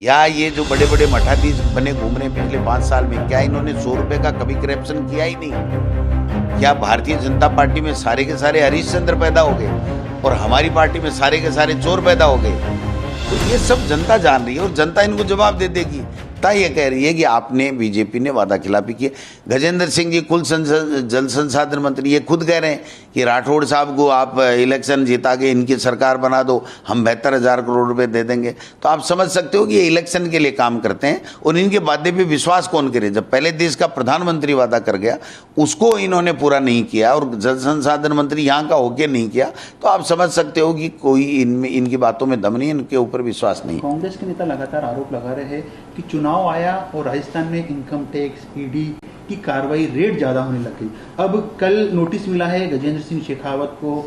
या ये जो बड़े बड़े मठाधीश बने घूम रहे हैं पिछले 5 साल में, क्या इन्होंने 100 रुपए का कभी करप्शन किया ही नहीं? क्या भारतीय जनता पार्टी में सारे के सारे हरिश्चंद्र पैदा हो गए और हमारी पार्टी में सारे के सारे चोर पैदा हो गए? तो ये सब जनता जान रही है और जनता इनको जवाब दे देगी। ये कह रही है कि आपने, बीजेपी ने वादा खिलाफी की। गजेंद्र सिंह जी कुल जल संसाधन मंत्री ये खुद कह रहे हैं कि राठौड़ साहब को आप इलेक्शन जिता के इनकी सरकार बना दो, हम 72,000 करोड़ रुपए दे देंगे। तो आप समझ सकते हो कि ये इलेक्शन के लिए काम करते हैं और इनके वादे पे विश्वास कौन करे? जब पहले देश का प्रधानमंत्री वादा कर गया उसको इन्होंने पूरा नहीं किया और जल संसाधन मंत्री यहाँ का होके नहीं किया, तो आप समझ सकते हो कि कोई इनकी बातों में दम नहीं, इनके ऊपर विश्वास नहीं। कांग्रेस के नेता लगातार आरोप लगा रहे हैं कि चुनाव आया और राजस्थान में इनकम टैक्स, ईडी की कार्रवाई रेट ज्यादा होने लग गई। अब कल नोटिस मिला है गजेंद्र सिंह शेखावत को,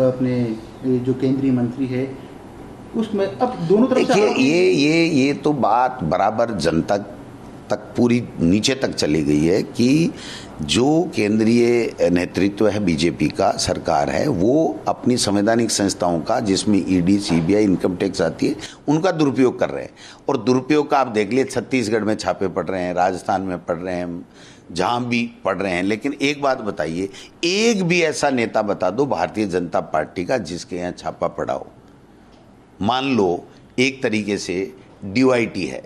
अपने जो केंद्रीय मंत्री है, उसमें अब दोनों तरफ से ये तो बात बराबर जनता तक पूरी नीचे तक चली गई है कि जो केंद्रीय नेतृत्व है बीजेपी का, सरकार है, वो अपनी संवैधानिक संस्थाओं का, जिसमें ईडी, सीबीआई, इनकम टैक्स आती है, उनका दुरुपयोग कर रहे हैं। और दुरुपयोग का आप देख लिए, छत्तीसगढ़ में छापे पड़ रहे हैं, राजस्थान में पड़ रहे हैं, जहाँ भी पड़ रहे हैं। लेकिन एक बात बताइए, एक भी ऐसा नेता बता दो भारतीय जनता पार्टी का जिसके यहाँ छापा पड़ा हो। मान लो एक तरीके से डीओआईटी है,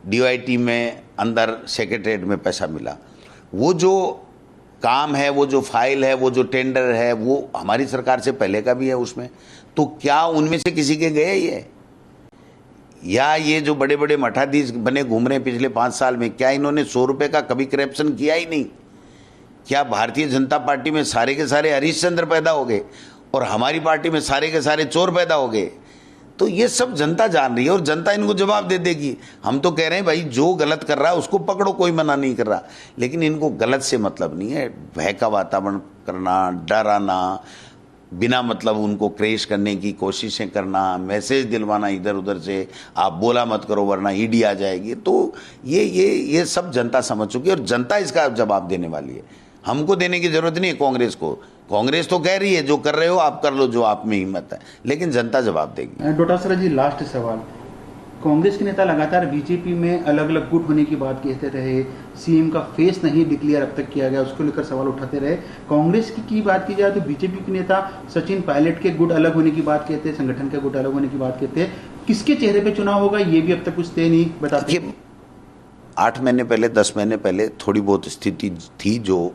डीओआईटी में अंदर सेक्रेटरीट में पैसा मिला, वो जो काम है, वो जो फाइल है, वो जो टेंडर है, वो हमारी सरकार से पहले का भी है उसमें, तो क्या उनमें से किसी के गए ये? या ये जो बड़े बड़े मठाधीश बने घूम रहे हैं पिछले 5 साल में, क्या इन्होंने 100 रुपए का कभी करप्शन किया ही नहीं? क्या भारतीय जनता पार्टी में सारे के सारे हरिश्चंद्र पैदा हो गए और हमारी पार्टी में सारे के सारे चोर पैदा हो गए? तो ये सब जनता जान रही है और जनता इनको जवाब दे देगी। हम तो कह रहे हैं भाई, जो गलत कर रहा है उसको पकड़ो, कोई मना नहीं कर रहा, लेकिन इनको गलत से मतलब नहीं है। भय का वातावरण करना, डराना, बिना मतलब उनको क्रेश करने की कोशिशें करना, मैसेज दिलवाना इधर उधर से, आप बोला मत करो वरना ईडी आ जाएगी, तो ये सब जनता समझ चुकी है और जनता इसका जवाब देने वाली है। हमको देने की जरूरत नहीं है कांग्रेस को। कांग्रेस तो कह रही है जो कर रहे हो आप कर लो, जो आप में हिम्मत है, लेकिन जनता जवाब देगी। डोटासरा जी, लास्ट सवाल। कांग्रेस के नेता लगातार बीजेपी में अलग अलग गुट होने की बात कहते रहे, सीएम का फेस नहीं डिक्लेयर अब तक किया गया, उसको लेकर सवाल उठाते रहे। कांग्रेस की बात की जाए तो बीजेपी के नेता सचिन पायलट के गुट अलग होने की बात कहते हैं, संगठन के गुट अलग होने की बात कहते हैं। किसके चेहरे पे चुनाव होगा ये भी अब तक कुछ तय नहीं बताते। 8 महीने पहले, 10 महीने पहले थोड़ी बहुत स्थिति थी, जो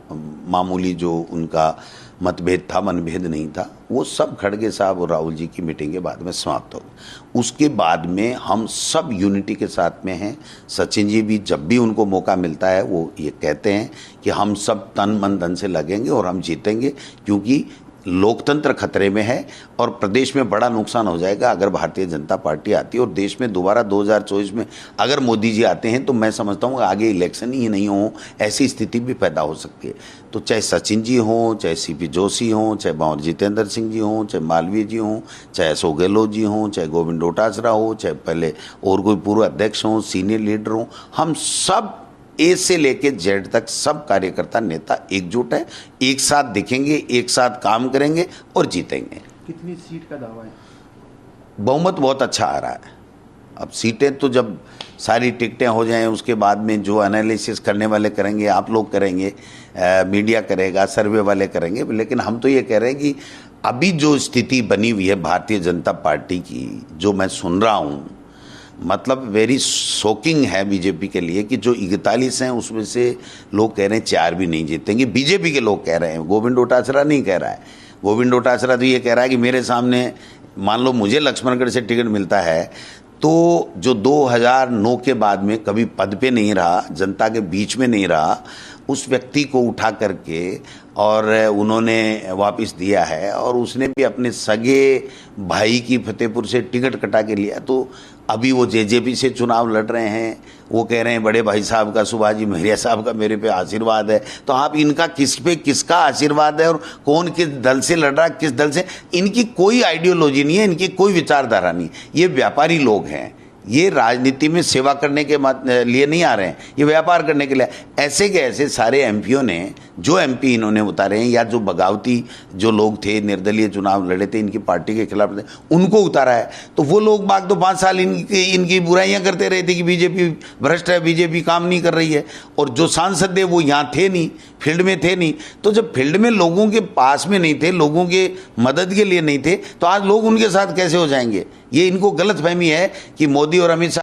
मामूली जो उनका मतभेद था, मनभेद नहीं था, वो सब खड़गे साहब और राहुल जी की मीटिंग के बाद में समाप्त हो गया। उसके बाद में हम सब यूनिटी के साथ में हैं। सचिन जी भी जब भी उनको मौका मिलता है वो ये कहते हैं कि हम सब तन मन धन से लगेंगे और हम जीतेंगे, क्योंकि लोकतंत्र खतरे में है और प्रदेश में बड़ा नुकसान हो जाएगा अगर भारतीय जनता पार्टी आती है। और देश में दोबारा 2024 में अगर मोदी जी आते हैं तो मैं समझता हूँ आगे इलेक्शन ही नहीं हो, ऐसी स्थिति भी पैदा हो सकती है। तो चाहे सचिन जी हों, चाहे सीपी जोशी हों, चाहे भंवर जितेंद्र सिंह जी हों, चाहे मालवीय जी हों, चाहे अशोक गहलोत जी हों, चाहे गोविंद डोटासरा हो, चाहे पहले और कोई पूर्व अध्यक्ष हों, सीनियर लीडर हों, हम सब ए से लेके जेड तक सब कार्यकर्ता नेता एकजुट है, एक साथ दिखेंगे, एक साथ काम करेंगे और जीतेंगे। कितनी सीट का दावा है? बहुमत बहुत अच्छा आ रहा है। अब सीटें तो जब सारी टिकटें हो जाएं उसके बाद में जो एनालिसिस करने वाले करेंगे, आप लोग करेंगे, मीडिया करेगा, सर्वे वाले करेंगे, लेकिन हम तो ये कह रहे हैं कि अभी जो स्थिति बनी हुई है भारतीय जनता पार्टी की, जो मैं सुन रहा हूँ, मतलब वेरी शॉकिंग है बीजेपी के लिए कि जो 41 हैं उसमें से लोग कह रहे हैं 4 भी नहीं जीतेंगे। बीजेपी के लोग कह रहे हैं, गोविंद डोटासरा नहीं कह रहा है। गोविंद डोटासरा तो ये कह रहा है कि मेरे सामने, मान लो मुझे लक्ष्मणगढ़ से टिकट मिलता है तो जो 2009 के बाद में कभी पद पे नहीं रहा, जनता के बीच में नहीं रहा, उस व्यक्ति को उठा करके और उन्होंने वापस दिया है और उसने भी अपने सगे भाई की फतेहपुर से टिकट कटा के लिया। तो अभी वो जेजेपी से चुनाव लड़ रहे हैं, वो कह रहे हैं बड़े भाई साहब का, सुभाजी महरिया साहब का मेरे पे आशीर्वाद है। तो आप इनका किस पे किसका आशीर्वाद है और कौन किस दल से लड़ रहा है, किस दल से, इनकी कोई आइडियोलॉजी नहीं है, इनकी कोई विचारधारा नहीं। ये व्यापारी लोग हैं, ये राजनीति में सेवा करने के लिए नहीं आ रहे हैं, ये व्यापार करने के लिए। ऐसे के ऐसे सारे एमपीओ ने, जो एमपी इन्होंने उतारे हैं या जो बगावती जो लोग थे, निर्दलीय चुनाव लड़े थे, इनकी पार्टी के खिलाफ थे, उनको उतारा है। तो वो लोग बाग तो 5 साल इनकी बुराइयां करते रहे थे कि बीजेपी भ्रष्ट है, बीजेपी काम नहीं कर रही है। और जो सांसद थे वो यहाँ थे नहीं, फील्ड में थे नहीं। तो जब फील्ड में लोगों के पास में नहीं थे, लोगों के मदद के लिए नहीं थे, तो आज लोग उनके साथ कैसे हो जाएंगे? ये इनको गलतफहमी है कि मोदी और अमित शाह